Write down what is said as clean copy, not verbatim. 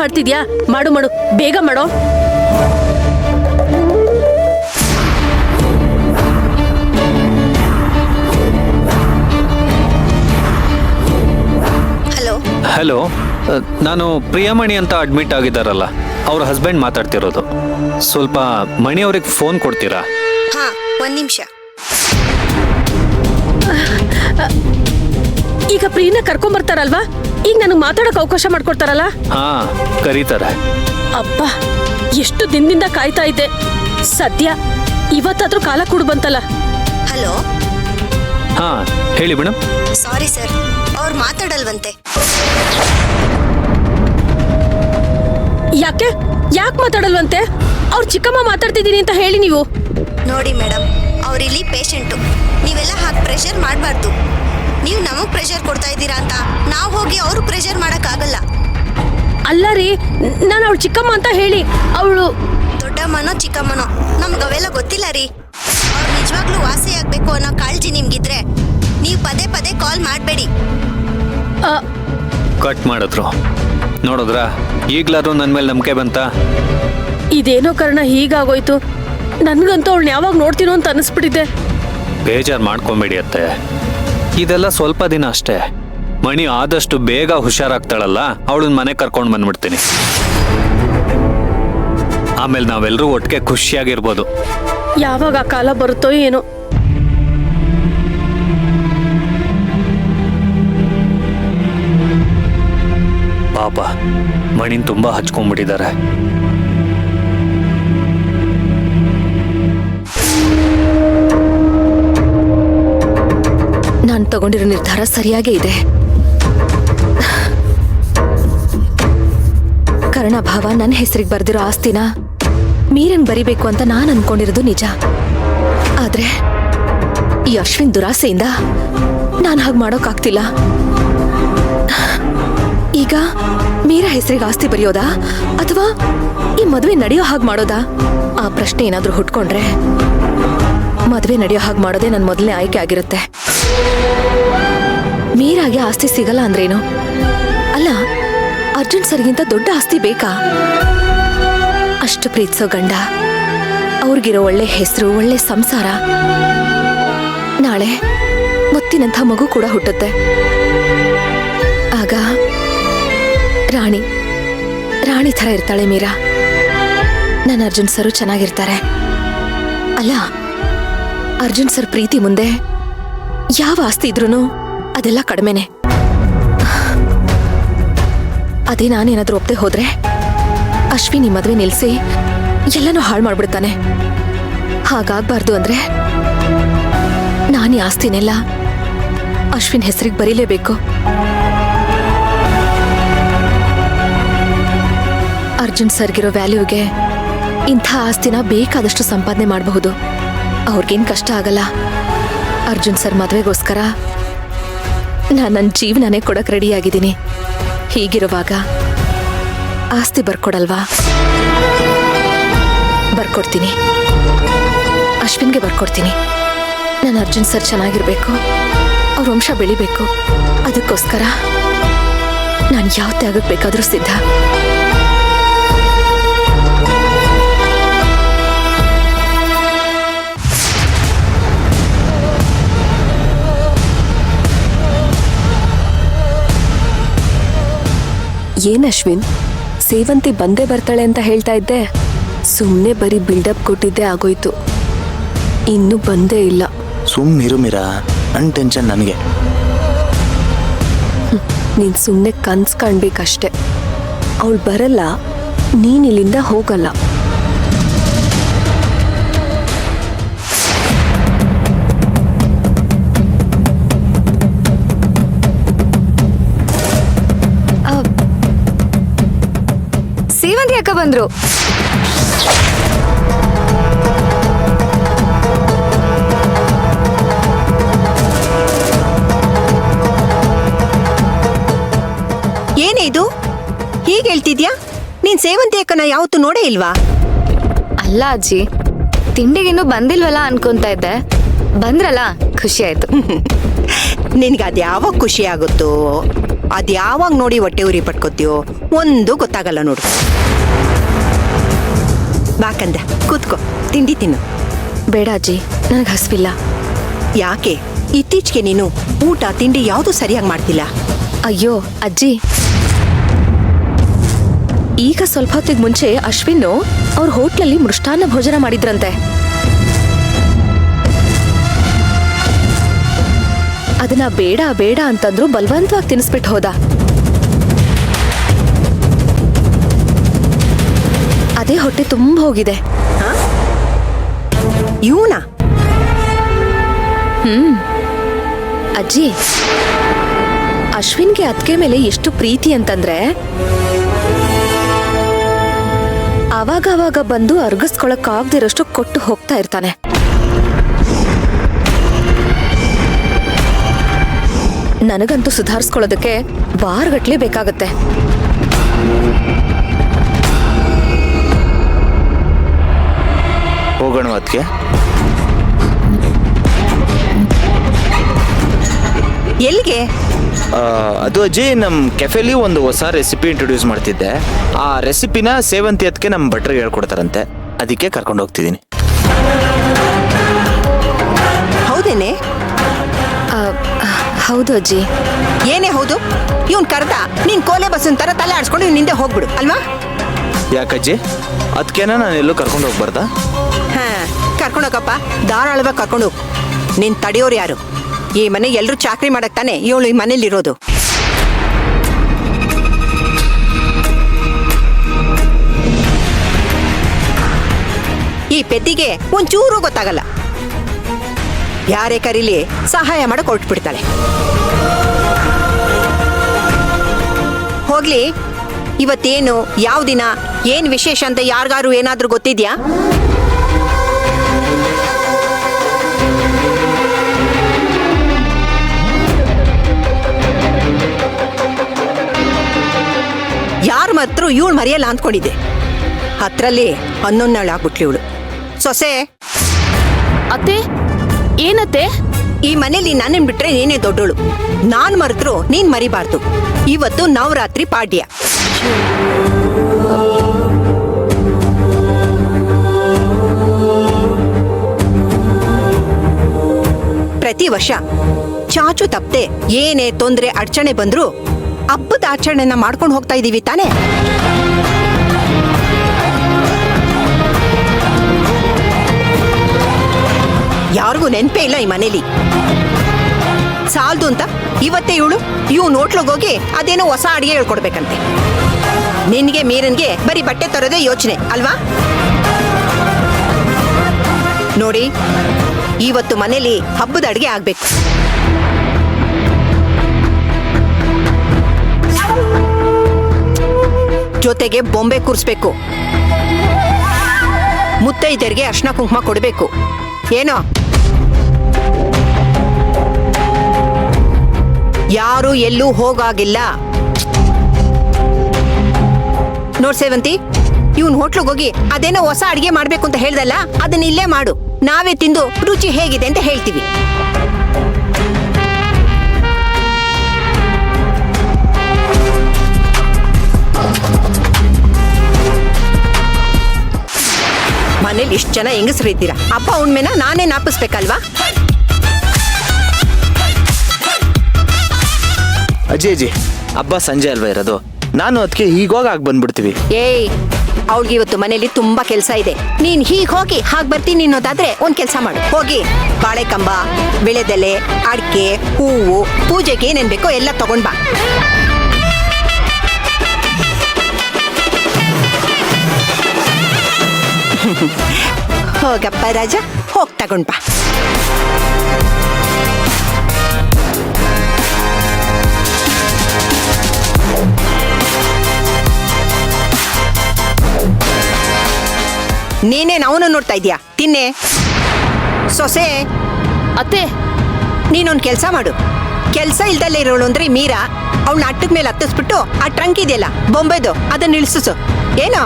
ಮಾಡ್ತಿದ್ಯಾ? ಮಾಡು ಮಾಡು, ಬೇಗ ಮಾಡೋ. ಹಲೋ, ನಾನು ಪ್ರಿಯಾಮಣಿ ಅಂತ ಅಡ್ಮಿಟ್ ಆಗಿದ್ದಾರಲ್ಲ, ಅವ್ರ ಹಸ್ಬೆಂಡ್ ಮಾತಾಡ್ತಿರೋದು. ಸ್ವಲ್ಪ ಮಣಿ ಅವ್ರಿಗೆ ಫೋನ್ ಕೊಡ್ತೀರಾ? ಹಾ, ಒಂದ್ ನಿಮಿಷ. ಈಗ ಪ್ರಿಯನ ಕರ್ಕೊಂಬರ್ತಾರಲ್ವಾ, ಈಗ ನನಗೆ ಮಾತಾಡೋಕೆ ಅವಕಾಶ ಮಾಡ್ಕೊಡ್ತಾರಲ್ಲ? ಹಾ, ಕರೀತಾರೆ. ಅಪ್ಪ, ಎಷ್ಟು ದಿನದಿಂದ ಕಾಯ್ತಾ ಇದ್ದೆ. ಸದ್ಯ ಇವತ್ತಾದ್ರೂ ಕಾಲ ಕೂಡು ಬಂತಲ್ಲ. ಹಲೋ. ಹಾ, ಹೇಳಿ ಮೇಡಮ್. ಸಾರಿ ಸರ್, ಅವ್ರು ಮಾತಾಡಲ್ವಂತೆ. ಯಾಕೆ ಮಾತಾಡಲ್ವಂತೆ? ಅವ್ರ ಚಿಕ್ಕಮ್ಮ ಮಾತಾಡ್ತಿದ್ದೀನಿ ಅಂತ ಹೇಳಿ ನೀವು. ನೋಡಿ ಮೇಡಮ್, ಅವ್ರಿಲ್ಲಿ ಪೇಷಂಟು. ನೀವೆಲ್ಲ ಹಾಗೆ ಪ್ರೆಷರ್ ಮಾಡಬಾರ್ದು. ನೀವು ನಮಗ್ ಪ್ರೆಷರ್ ಕೊಡ್ತಾ ಇದ್ದೀರಾ ಅಂತ ನಾವು ಹೋಗಿ ಅವ್ರು ಪ್ರೆಷರ್ ಮಾಡಕ್ಕಾಗಲ್ಲ. ಅಲ್ಲ ರೀ, ನಾನು ಅವಳು ಚಿಕ್ಕಮ್ಮ ಅಂತ ಹೇಳಿ. ಅವಳು ದೊಡ್ಡಮ್ಮನೋ ಚಿಕ್ಕಮ್ಮನೋ ನಮ್ಗೆ ಅವೆಲ್ಲ ಗೊತ್ತಿಲ್ಲ ರೀ. ಅವ್ರು ನಿಜವಾಗ್ಲೂ ವಾಸಿ ಆಗ್ಬೇಕು ಅನ್ನೋ ಕಾಳಜಿ ನಿಮ್ಗಿದ್ರೆ ನೀವು ಪದೇ ಪದೇ ಕಾಲ್ ಮಾಡಬೇಡಿ. ಕಟ್ ಮಾಡಿದ್ರು ನೋಡಿದ್ರಾ? ಈಗ್ಲಾದ್ರೂ ನನ್ನ ಮೇಲೆ ನಂಬಿಕೆ ಬಂತ? ಇದೇನೋ ಕಾರಣ ಹೀಗಾಗೋಯ್ತು. ನನ್ಗಂತೂ ಅವಳನ್ನ ಯಾವಾಗ ನೋಡ್ತೀನೋ ಅಂತ ಅನಿಸ್ಬಿಟ್ಟಿದೆ. ಬೇಜಾರು ಮಾಡ್ಕೊಂಬೇಡಿ ಅತ್ತೆ, ಇದೆಲ್ಲ ಸ್ವಲ್ಪ ದಿನ ಅಷ್ಟೇ. ಮಣಿ ಆದಷ್ಟು ಬೇಗ ಹುಷಾರಾಗ್ತಾಳಲ್ಲ, ಅವಳನ್ನ ಮನೆ ಕರ್ಕೊಂಡು ಬಂದ್ಬಿಡ್ತೀನಿ. ಆಮೇಲೆ ನಾವೆಲ್ಲರೂ ಒಟ್ಟಿಗೆ ಖುಷಿಯಾಗಿರ್ಬೋದು. ಯಾವಾಗ ಆ ಕಾಲ ಬರುತ್ತೋ ಏನೋ. ಪಾಪ ಮಣಿನ್ ತುಂಬಾ ಹಚ್ಕೊಂಡ್ಬಿಟ್ಟಿದ್ದಾರೆ. ನಾನು ತಗೊಂಡಿರೋ ನಿರ್ಧಾರ ಸರಿಯಾಗೇ ಇದೆ. ಕರ್ಣಭಾವ ನನ್ನ ಹೆಸರಿಗೆ ಬರ್ದಿರೋ ಆಸ್ತಿನ ಮೀರನ್ ಬರಿಬೇಕು ಅಂತ ನಾನು ಅನ್ಕೊಂಡಿರೋದು ನಿಜ. ಆದ್ರೆ ಈ ಅಶ್ವಿನ್ ದುರಾಸೆಯಿಂದ ನಾನು ಹಾಗೆ ಮಾಡೋಕ್ಕಾಗ್ತಿಲ್ಲ. ಈಗ ಮೀರಾ ಹೆಸರಿಗೆ ಆಸ್ತಿ ಬರೆಯೋದಾ ಅಥವಾ ಈ ಮದುವೆ ನಡೆಯೋ ಹಾಗೆ ಮಾಡೋದಾ? ಆ ಪ್ರಶ್ನೆ ಏನಾದ್ರೂ ಹುಟ್ಕೊಂಡ್ರೆ ಮದುವೆ ನಡೆಯೋ ಹಾಗೆ ಮಾಡೋದೇ ನನ್ನ ಮೊದಲನೇ ಆಯ್ಕೆ ಆಗಿರುತ್ತೆ. ಮೀರಾಗೆ ಆಸ್ತಿ ಸಿಗಲ್ಲ ಅಂದ್ರೇನು? ಅಲ್ಲ, ಅರ್ಜುನ್ ಸರ್ಗಿಂತ ದೊಡ್ಡ ಆಸ್ತಿ ಬೇಕಾ? ಅಷ್ಟು ಪ್ರೀತಿಸೋ ಗಂಡ, ಅವ್ರಿಗಿರೋ ಒಳ್ಳೆ ಹೆಸರು, ಒಳ್ಳೆ ಸಂಸಾರ. ನಾಳೆ ಮುತ್ತಿನಂಥ ಮಗು ಕೂಡ ಹುಟ್ಟುತ್ತೆ. ಆಗ ರಾಣಿ ಥರ ಇರ್ತಾಳೆ ಮೀರಾ. ನನ್ನ ಅರ್ಜುನ್ ಸರು ಚೆನ್ನಾಗಿರ್ತಾರೆ. ಅಲ್ಲ, ಅರ್ಜುನ್ ಸರ್ ಪ್ರೀತಿ ಮುಂದೆ ಯಾವ ಆಸ್ತಿ ಇದ್ರೂ ಅದೆಲ್ಲ ಕಡಿಮೆನೆ. ಅದೇ ನಾನೇನಾದ್ರೂ ಒಪ್ಪದೆ ಹೋದ್ರೆ ಅಶ್ವಿನಿ ಮದುವೆ ನಿಲ್ಸಿ ಎಲ್ಲನೂ ಹಾಳು ಮಾಡ್ಬಿಡ್ತಾನೆ. ಹಾಗಾಗ್ಬಾರ್ದು ಅಂದ್ರೆ ನಾನೀ ಆಸ್ತಿನೆಲ್ಲ ಅಶ್ವಿನ್ ಹೆಸರಿಗೆ ಬರೀಲೇಬೇಕು. ಅರ್ಜುನ್ ಸರ್ಗಿರೋ ವ್ಯಾಲ್ಯೂಗೆ ಇಂಥ ಆಸ್ತಿನ ಬೇಕಾದಷ್ಟು ಸಂಪಾದನೆ ಮಾಡಬಹುದು. ಅವ್ರಿಗೇನು ಕಷ್ಟ ಆಗಲ್ಲ. ಅರ್ಜುನ್ ಸರ್ ಮದುವೆಗೋಸ್ಕರ ನಾನು ನನ್ನ ಜೀವನನೇ ಕೊಡಕ್ಕೆ ರೆಡಿಯಾಗಿದ್ದೀನಿ. ಹೀಗಿರುವಾಗ ಆಸ್ತಿ ಬರ್ಕೊಡಲ್ವಾ? ಬರ್ಕೊಡ್ತೀನಿ. ಅಶ್ವಿನ್ಗೆ ಬರ್ಕೊಡ್ತೀನಿ. ನಾನು ಅರ್ಜುನ್ ಸರ್ ಚೆನ್ನಾಗಿರ್ಬೇಕು, ಅವ್ರ ವಂಶ ಬೆಳಿಬೇಕು. ಅದಕ್ಕೋಸ್ಕರ ನಾನು ಯಾವ ತ್ಯಾಗಕ್ಕೆ ಬೇಕಾದರೂ ಸಿದ್ಧ. ಏನ್ ಅಶ್ವಿನ್, ಸೇವಂತಿ ಬಂದೇ ಬರ್ತಾಳೆ ಅಂತ ಹೇಳ್ತಾ ಇದ್ದೆ. ಸುಮ್ಮನೆ ಬರೀ ಬಿಲ್ಡಪ್ ಕೊಟ್ಟಿದ್ದೆ ಆಗೋಯ್ತು. ಇನ್ನೂ ಬಂದೇ ಇಲ್ಲ. ಸುಮ್ಮನಿರು ಮೀರಾ, ನನ್ನ ಟೆನ್ಷನ್ ನನಗೆ. ನೀನ್ ಸುಮ್ಮನೆ ಕನ್ಸ್ ಕಾಣ್ಬೇಕಷ್ಟೆ. ಅವಳು ಬರಲ್ಲ, ನೀನ್ ಇಲ್ಲಿಂದ ಹೋಗಲ್ಲ. ಸೇವಂತಿ ಅಕ್ಕ ಬಂದ್ರು. ಏನೇ ಇದು ಹೀಗೆ ಹೇಳ್ತಿದ್ಯಾ? ನೀನ್ ಸೇವಂತಿ ಅಕ್ಕನ ಯಾವತ್ತೂ ನೋಡೇ ಇಲ್ವಾ? ಅಲ್ಲ ಅಜ್ಜಿ, ತಿಂಡಿಗಿನ್ನೂ ಬಂದಿಲ್ವಲ್ಲ ಅನ್ಕೊಂತ ಇದ್ದೆ. ಬಂದ್ರಲ್ಲ, ಖುಷಿ ಆಯ್ತು. ನಿನ್ಗೆ ಅದು ಯಾವಾಗ ಖುಷಿ ಆಗುತ್ತೋ ಅದ್ಯಾವಾಗ ನೋಡಿ ಹೊಟ್ಟೆ ಉರಿ ಪಟ್ಕೋತೀಯೋ ಒಂದು ಗೊತ್ತಾಗಲ್ಲ ನೋಡು. ಬಾಕಂದ ಕೂತ್ಕೋ, ತಿಂಡಿ ತಿನ್ನು. ಬೇಡ ಅಜ್ಜಿ, ನನಗೆ ಹಸ್ವಿಲ್ಲ. ಯಾಕೆ ಇತ್ತೀಚೆಗೆ ನೀನು ಊಟ ತಿಂಡಿ ಯಾವುದು ಸರಿಯಾಗಿ ಮಾಡ್ತಿಲ್ಲ? ಅಯ್ಯೋ ಅಜ್ಜಿ, ಈಗ ಸ್ವಲ್ಪ ಹೊತ್ತಿಗೆ ಮುಂಚೆ ಅಶ್ವಿನ್ ಅವ್ರ ಹೋಟ್ಲಲ್ಲಿ ಮೃಷ್ಟಾನ್ನ ಭೋಜನ ಮಾಡಿದ್ರಂತೆ. ಅದನ್ನ ಬೇಡ ಬೇಡ ಅಂತಂದ್ರು ಬಲವಂತವಾಗಿ ತಿನ್ನಿಸ್ಬಿಟ್ಟು ಹೋದ. ಅದೇ ಹೊಟ್ಟೆ ತುಂಬ ಹೋಗಿದೆ. ಇವನ ಅಜ್ಜಿ, ಅಶ್ವಿನ್ಗೆ ಅದ್ಕೆ ಮೇಲೆ ಎಷ್ಟು ಪ್ರೀತಿ ಅಂತಂದ್ರೆ ಅವಾಗ ಬಂದು ಅರ್ಗಿಸ್ಕೊಳಕ್ಕಾಗ್ದಿರೋಷ್ಟು ಕೊಟ್ಟು ಹೋಗ್ತಾ ಇರ್ತಾನೆ. ನನಗಂತೂ ಸುಧಾರಿಸ್ಕೊಳ್ಳೋದಕ್ಕೆ ವಾರಗಟ್ಲೆ ಬೇಕಾಗತ್ತೆ. ಹೋಗೋಣ ಅದಕ್ಕೆ. ಎಲ್ಲಿಗೆ? ಅದು ಅಜ್ಜಿ, ನಮ್ಮ ಕೆಫೆಲಿ ಒಂದು ಹೊಸ ರೆಸಿಪಿ ಇಂಟ್ರೊಡ್ಯೂಸ್ ಮಾಡ್ತಿದ್ದೆ. ಆ ರೆಸಿಪಿನ ಸೇವಂತಿ ಅದಕ್ಕೆ ನಮ್ಮ ಭಟ್ರಿಗೆ ಹೇಳ್ಕೊಡ್ತಾರಂತೆ, ಅದಕ್ಕೆ ಕರ್ಕೊಂಡು ಹೋಗ್ತಿದ್ದೀನಿ. ಹೌದೇನೆ? ಹೌದು ಅಜ್ಜಿ. ಏನೇ ಹೌದು? ಇವನ್ ಕರ್ದ ನೀನ್ ಕೋಲೆ ಬಸ್ಸಿನ ತರ ತಲೆ ಆಡ್ಸ್ಕೊಂಡು ಇವ್ನ ಹಿಂದೆ ಹೋಗ್ಬಿಡು ಅಲ್ವಾ? ಯಾಕಜ್ಜಿ, ಅದಕ್ಕೇನ ನಾನು ಎಲ್ಲೂ ಕರ್ಕೊಂಡು ಹೋಗ್ಬಾರ್ದಾ? ಹಾ, ಕರ್ಕೊಂಡೋಗಪ್ಪ, ಧಾರಾಳವಾಗಿ ಕರ್ಕೊಂಡು ಹೋಗು. ನೀನ್ ತಡೆಯೋರು ಯಾರು? ಈ ಮನೆ ಎಲ್ರು ಚಾಕ್ರಿ ಮಾಡಕ್ ತಾನೆ ಇವಳು ಈ ಮನೇಲಿರೋದು. ಈ ಪೆದ್ದಿಗೆ ಒಂಚೂರು ಗೊತ್ತಾಗಲ್ಲ. ಯಾರೇ ಕರೀಲಿ ಸಹಾಯ ಮಾಡಕ್ ಹೊರಟ್ಬಿಡ್ತಾಳೆ. ಹೋಗ್ಲಿ, ಇವತ್ತೇನು, ಯಾವ ದಿನ, ಏನ್ ವಿಶೇಷ ಅಂತ ಯಾರಿಗಾರು ಏನಾದ್ರೂ ಗೊತ್ತಿದ್ಯಾ? ಯಾರು ಮಾತ್ರ ಇವಳು ಮರೆಯಲ್ಲ ಅಂದ್ಕೊಂಡಿದ್ದೆ. ಹತ್ರಲ್ಲಿ 11 ಆಗ್ಬಿಟ್ಲಿ ಇವಳು. ಸೊಸೆ ಅತ್ತೆ, ಏನತ್ತೆ? ಈ ಮನೇಲಿ ನನ್ನನ್ ಬಿಟ್ರೆ ನೀನೇ ದೊಡ್ಡೋಳು. ನಾನ್ ಮರೆತ್ರು ನೀನ್ ಮರಿಬಾರ್ದು. ಇವತ್ತು ನವರಾತ್ರಿ ಪಾಡ್ಯ. ಪ್ರತಿ ವರ್ಷ ಚಾಚು ತಪ್ಪದೆ ಏನೇ ತೊಂದ್ರೆ ಅಡಚಣೆ ಬಂದ್ರು ಹಬ್ಬದ ಆಚರಣೆನ ಮಾಡ್ಕೊಂಡು ಹೋಗ್ತಾ ಇದೀವಿ ತಾನೇ? ಯಾರಿಗೂ ನೆನ್ಪೇ ಇಲ್ಲ ಈ ಮನೇಲಿ. ಸಾಲ್ದು ಅಂತ ಇವತ್ತೇ ಇವ್ ಹೋಟ್ಲಿಗೋಗಿ ಅದೇನೋ ಹೊಸ ಅಡಿಗೆ ಹೇಳ್ಕೊಡ್ಬೇಕಂತೆ. ನಿನ್ಗೆ ಮೀರನ್ಗೆ ಬರೀ ಬಟ್ಟೆ ತರೋದೇ ಯೋಚನೆ ಅಲ್ವಾ? ನೋಡಿ, ಇವತ್ತು ಮನೇಲಿ ಹಬ್ಬದ ಅಡಿಗೆ ಆಗ್ಬೇಕು. ಜೊತೆಗೆ ಬೊಂಬೆ ಕೂರಿಸ್ಬೇಕು. ಮುತ್ತೈದರಿಗೆ ಅರ್ಶಿನ ಕುಂಕುಮ ಕೊಡಬೇಕು. ಏನೋ, ಯಾರು ಎಲ್ಲೂ ಹೋಗಾಗಿಲ್ಲ. ನೋಡ್ ಸೇವಂತಿ, ಇವನ್ ಹೋಟ್ಲಿಗೋಗಿ ಅದೇನೋ ಹೊಸ ಅಡಿಗೆ ಮಾಡ್ಬೇಕು ಅಂತ ಹೇಳ್ದಲ್ಲ, ಅದನ್ನ ಇಲ್ಲೇ ಮಾಡು. ನಾವೇ ತಿಂದು ರುಚಿ ಹೇಗಿದೆ ಅಂತ ಹೇಳ್ತೀವಿ. ಮನೇಲಿ ಇಷ್ಟು ಜನ ಹೆಂಗಸರು ಇದ್ದೀರಾ, ಅಪ್ಪ ಉಣ್ಮೆನ ನಾನೇ ನಾಪಿಸ್ಬೇಕಲ್ವಾ? ಅಜ್ಜಿ, ಹಬ್ಬ ಸಂಜೆ ಅಲ್ವಾ ಇರೋದು, ನಾನು ಅದಕ್ಕೆ ಹೀಗೋಗಿ ಆಗಿ ಬಂದ್ಬಿಡ್ತೀವಿ. ಏಯ್, ಅವಳಿಗೆ ಇವತ್ತು ಮನೇಲಿ ತುಂಬಾ ಕೆಲಸ ಇದೆ. ನೀನ್ ಹೀಗ್ ಹೋಗಿ ಹಾಗೆ ಬರ್ತೀನಿ ಅನ್ನೋದಾದ್ರೆ ಒಂದ್ ಕೆಲಸ ಮಾಡು. ಹೋಗಿ ಬಾಳೆಕಂಬ, ವಿಳೆದೆಲೆ, ಅಡಿಕೆ, ಹೂವು, ಪೂಜೆಗೆ ಏನೇನ್ ಬೇಕೋ ಎಲ್ಲ ತಗೊಂಡ್ ಬಾ. ಹೋಗಪ್ಪ ರಾಜ, ಹೋಗ್ ತಗೊಂಡ್ ಬಾ. ನೀನೇನ್ ಅವನು ನೋಡ್ತಾ ಇದೀಯಾ? ತಿನ್ನೆ ಸೊಸೆ. ಅತ್ತೆ, ನೀನೊಂದ್ ಕೆಲ್ಸ ಮಾಡು. ಕೆಲ್ಸ ಇಲ್ದಲ್ಲೇ ಇರೋಳು ಅಂದ್ರೆ ಮೀರಾ, ಅವಳನ್ನ ಅಟ್ಟದ ಮೇಲೆ ಹತ್ತಿಸ್ಬಿಟ್ಟು ಆ ಟ್ರಂಕ್ ಇದೆಯಲ್ಲ ಬೊಂಬೆದು, ಅದನ್ನ ಇಳಿಸು. ಏನೋ